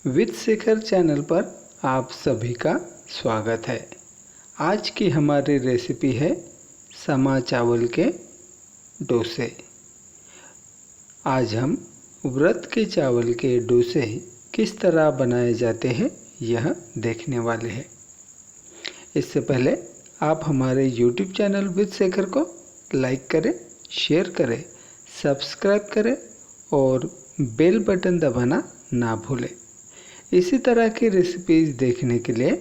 With Shekhar channel पर आप सभी का स्वागत है। आज की हमारी रेसिपी है समा चावल के डोसे। आज हम व्रत के चावल के डोसे किस तरह बनाए जाते हैं यह देखने वाले हैं। इससे पहले आप हमारे YouTube चैनल विद शेखर को लाइक करें, शेयर करें, सब्सक्राइब करें और बेल बटन दबाना ना भूलें। इसी तरह की रेसिपीज़ देखने के लिए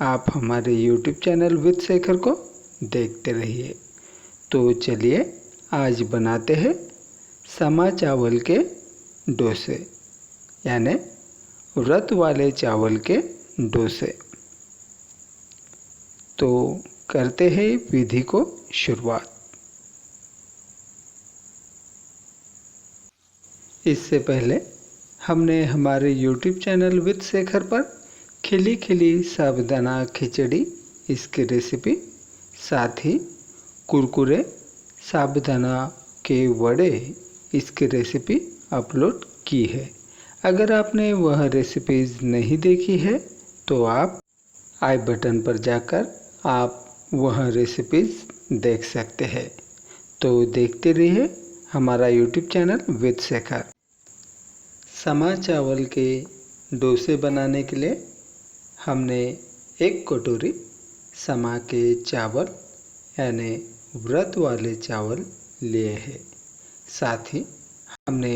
आप हमारे YouTube चैनल विद शेखर को देखते रहिए। तो चलिए आज बनाते हैं समा चावल के डोसे, यानी व्रत वाले चावल के डोसे। तो करते हैं विधि को शुरुआत। इससे पहले हमने हमारे YouTube चैनल विद शेखर पर खिली खिली साबुदाना खिचड़ी इसकी रेसिपी, साथ ही कुरकुरे साबुदाना के वड़े इसकी रेसिपी अपलोड की है। अगर आपने वह रेसिपीज़ नहीं देखी है तो आप आई बटन पर जाकर आप वह रेसिपीज़ देख सकते हैं। तो देखते रहिए हमारा YouTube चैनल विद शेखर। समा चावल के डोसे बनाने के लिए हमने 1 कटोरी समा के चावल यानी व्रत वाले चावल लिए हैं। साथ ही हमने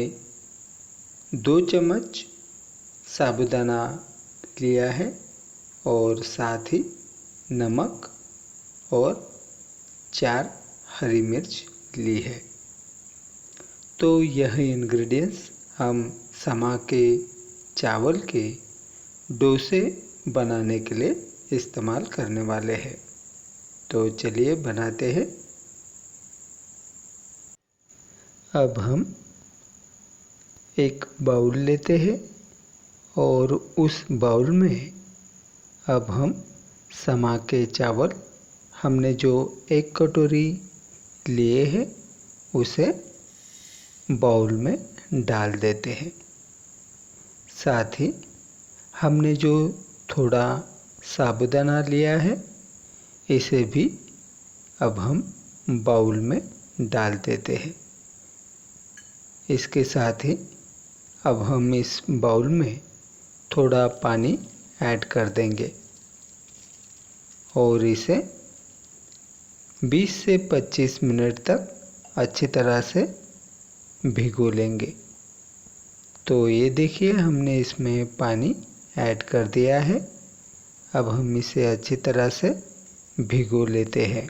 2 चम्मच साबुदाना लिया है और साथ ही नमक और 4 हरी मिर्च ली है। तो यह इंग्रेडिएंट्स हम समा के चावल के डोसे बनाने के लिए इस्तेमाल करने वाले हैं। तो चलिए बनाते हैं। अब हम एक बाउल लेते हैं और उस बाउल में अब हम समा के चावल हमने जो 1 कटोरी लिए हैं उसे बाउल में डाल देते हैं। साथ ही हमने जो थोड़ा साबुदाना लिया है इसे भी अब हम बाउल में डाल देते हैं। इसके साथ ही अब हम इस बाउल में थोड़ा पानी ऐड कर देंगे और इसे 20 से 25 मिनट तक अच्छी तरह से भिगो लेंगे। तो ये देखिए हमने इसमें पानी ऐड कर दिया है। अब हम इसे अच्छी तरह से भिगो लेते हैं।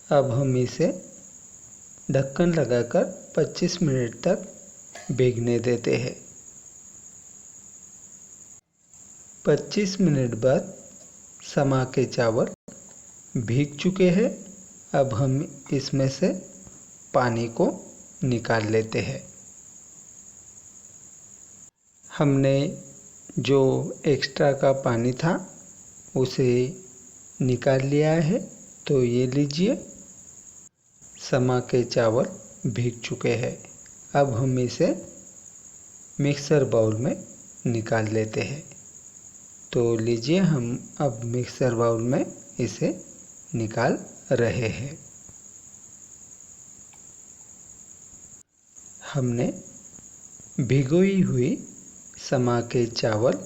अब हम इसे ढक्कन लगाकर 25 मिनट तक भीगने देते हैं। 25 मिनट बाद समा के चावल भीग चुके हैं। अब हम इसमें से पानी को निकाल लेते हैं। हमने जो एक्स्ट्रा का पानी था उसे निकाल लिया है। तो ये लीजिए समा के चावल भीग चुके हैं। अब हम इसे मिक्सर बाउल में निकाल लेते हैं। तो लीजिए हम अब मिक्सर बाउल में इसे निकाल रहे हैं। हमने भिगोई हुई समा के चावल,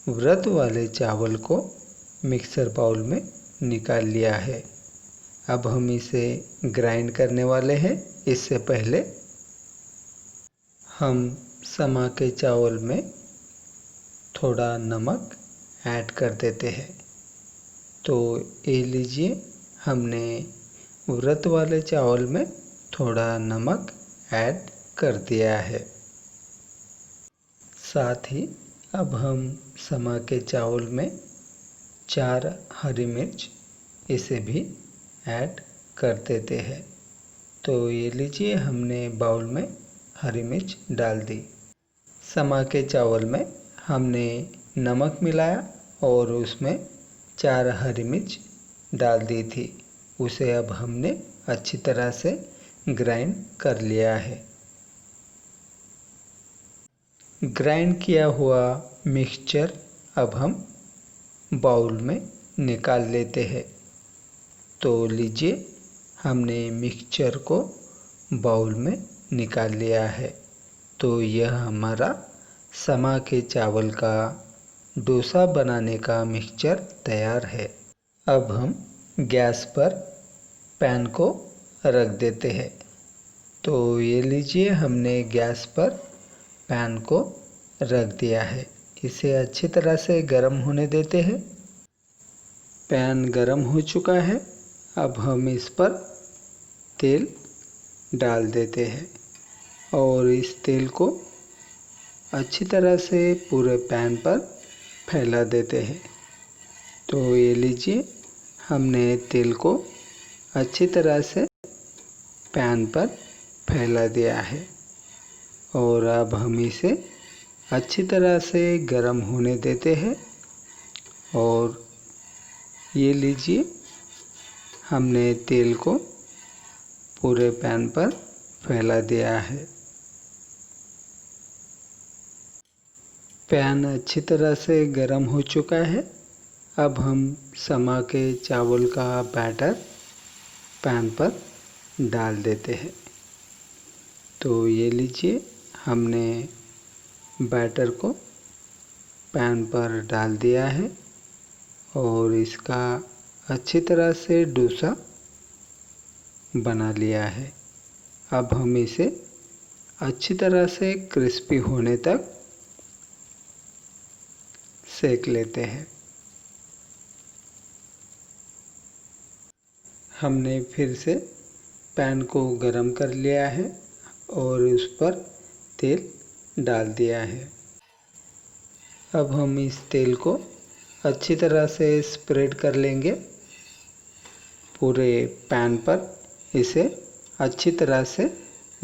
व्रत वाले चावल को मिक्सर बाउल में निकाल लिया है। अब हम इसे ग्राइंड करने वाले हैं। इससे पहले हम समा के चावल में थोड़ा नमक ऐड कर देते हैं। तो ये लीजिए हमने व्रत वाले चावल में थोड़ा नमक ऐड कर दिया है। साथ ही अब हम समा के चावल में 4 हरी मिर्च इसे भी ऐड कर देते हैं। तो ये लीजिए हमने बाउल में हरी मिर्च डाल दी। समा के चावल में हमने नमक मिलाया और उसमें 4 हरी मिर्च डाल दी थी। उसे अब हमने अच्छी तरह से ग्राइंड कर लिया है। ग्राइंड किया हुआ मिक्सचर अब हम बाउल में निकाल लेते हैं। तो लीजिए, हमने मिक्सचर को बाउल में निकाल लिया है। तो यह हमारा समा के चावल का डोसा बनाने का मिक्सचर तैयार है। अब हम गैस पर पैन को रख देते हैं। तो ये लीजिए, हमने गैस पर पैन को रख दिया है। इसे अच्छी तरह से गर्म होने देते हैं। पैन गर्म हो चुका है। अब हम इस पर तेल डाल देते हैं और इस तेल को अच्छी तरह से पूरे पैन पर फैला देते हैं। तो ये लीजिए, हमने तेल को अच्छी तरह से पैन पर फैला दिया है और अब हम इसे अच्छी तरह से गर्म होने देते हैं। और ये लीजिए, हमने तेल को पूरे पैन पर फैला दिया है। पैन अच्छी तरह से गर्म हो चुका है। अब हम समा के चावल का बैटर पैन पर डाल देते हैं। तो ये लीजिए, हमने बैटर को पैन पर डाल दिया है और इसका अच्छी तरह से डोसा बना लिया है। अब हम इसे अच्छी तरह से क्रिस्पी होने तक सेक लेते हैं। हमने फिर से पैन को गरम कर लिया है और उस पर तेल डाल दिया है। अब हम इस तेल को अच्छी तरह से स्प्रेड कर लेंगे। पूरे पैन पर इसे अच्छी तरह से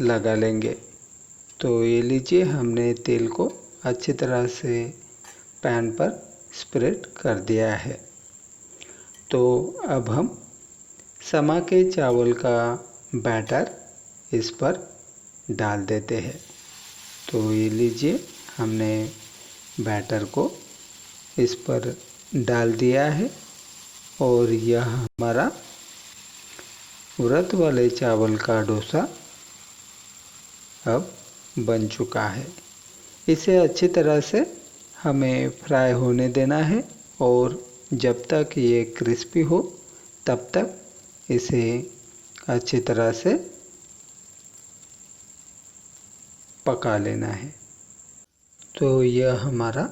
लगा लेंगे। तो ये लीजिए, हमने तेल को अच्छी तरह से पैन पर स्प्रेड कर दिया है। तो अब हम समा के चावल का बैटर इस पर डाल देते हैं। तो ये लीजिए, हमने बैटर को इस पर डाल दिया है और यह हमारा उड़द वाले चावल का डोसा अब बन चुका है। इसे अच्छी तरह से हमें फ्राई होने देना है और जब तक ये क्रिस्पी हो तब तक इसे अच्छी तरह से पका लेना है। तो यह हमारा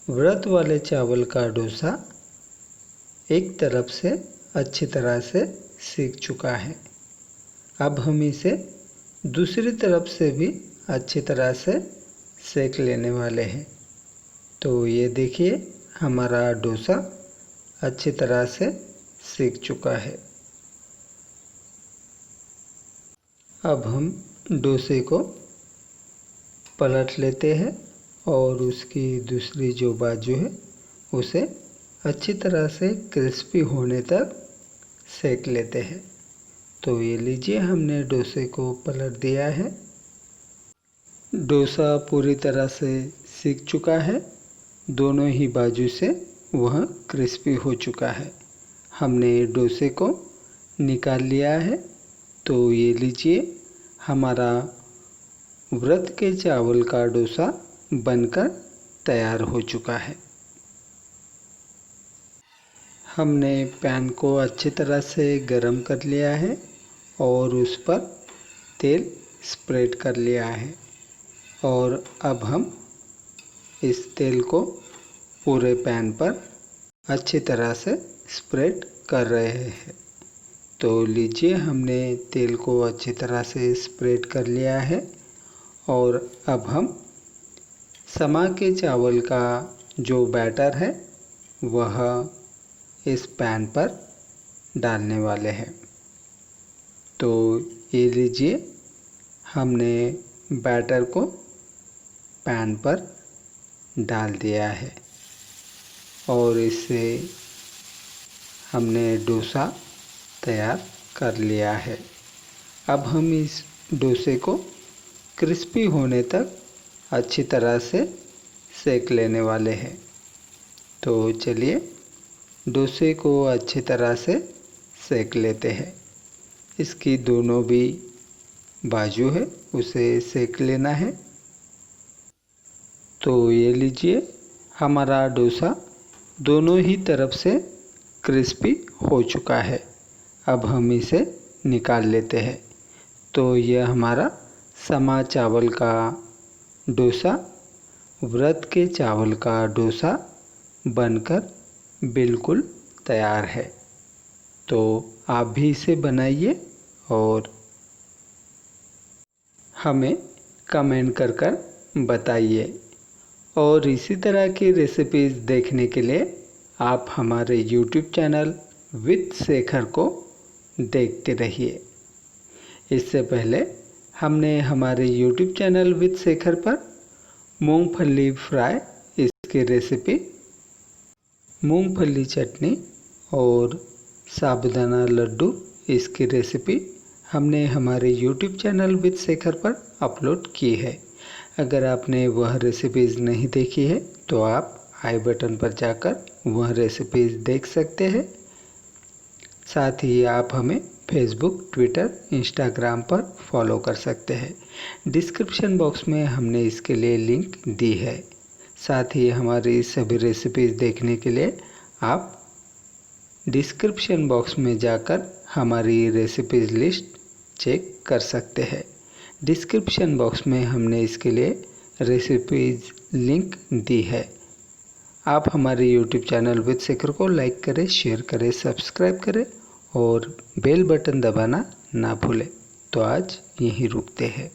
उड़द वाले चावल का डोसा एक तरफ से अच्छी तरह से सीख चुका है। अब हम इसे दूसरी तरफ से भी अच्छी तरह से सेक लेने वाले हैं। तो ये देखिए, हमारा डोसा अच्छी तरह से सीख चुका है। अब हम डोसे को पलट लेते हैं और उसकी दूसरी जो बाजू है उसे अच्छी तरह से क्रिस्पी होने तक सेक लेते हैं। तो ये लीजिए, हमने डोसे को पलट दिया है। डोसा पूरी तरह से सीख चुका है। दोनों ही बाजू से वह क्रिस्पी हो चुका है। हमने डोसे को निकाल लिया है। तो ये लीजिए, हमारा उड़द के चावल का डोसा बनकर तैयार हो चुका है। हमने पैन को अच्छी तरह से गरम कर लिया है और उस पर तेल स्प्रेड कर लिया है और अब हम इस तेल को पूरे पैन पर अच्छी तरह से स्प्रेड कर रहे हैं। तो लीजिए, हमने तेल को अच्छी तरह से स्प्रेड कर लिया है और अब हम समा के चावल का जो बैटर है वह इस पैन पर डालने वाले हैं। तो ये लीजिए, हमने बैटर को पैन पर डाल दिया है और इससे हमने डोसा तैयार कर लिया है। अब हम इस डोसे को क्रिस्पी होने तक अच्छी तरह से सेक लेने वाले हैं। तो चलिए डोसे को अच्छी तरह से सेक लेते हैं। इसकी दोनों भी बाजू है उसे सेक लेना है। तो ये लीजिए हमारा डोसा दोनों ही तरफ से क्रिस्पी हो चुका है। अब हम इसे निकाल लेते हैं। तो यह हमारा समा चावल का डोसा, व्रत के चावल का डोसा बनकर बिल्कुल तैयार है। तो आप भी इसे बनाइए और हमें कमेंट कर बताइए। और इसी तरह की रेसिपीज़ देखने के लिए आप हमारे YouTube चैनल विद शेखर को देखते रहिए। इससे पहले हमने हमारे YouTube चैनल विद शेखर पर मूंगफली फ्राई इसकी रेसिपी, मूंगफली चटनी और साबूदाना लड्डू इसकी रेसिपी हमने हमारे YouTube चैनल विद शेखर पर अपलोड की है। अगर आपने वह रेसिपीज़ नहीं देखी है तो आप आई बटन पर जाकर वह रेसिपीज़ देख सकते हैं। साथ ही आप हमें फेसबुक, ट्विटर, इंस्टाग्राम पर फॉलो कर सकते हैं। डिस्क्रिप्शन बॉक्स में हमने इसके लिए लिंक दी है। साथ ही हमारी सभी रेसिपीज़ देखने के लिए आप डिस्क्रिप्शन बॉक्स में जाकर हमारी रेसिपीज़ लिस्ट चेक कर सकते हैं। डिस्क्रिप्शन बॉक्स में हमने इसके लिए रेसिपीज़ लिंक दी है। आप हमारे YouTube चैनल विद शेखर को लाइक करें, शेयर करें, सब्सक्राइब करें और बेल बटन दबाना ना भूलें। तो आज यहीं रुकते हैं।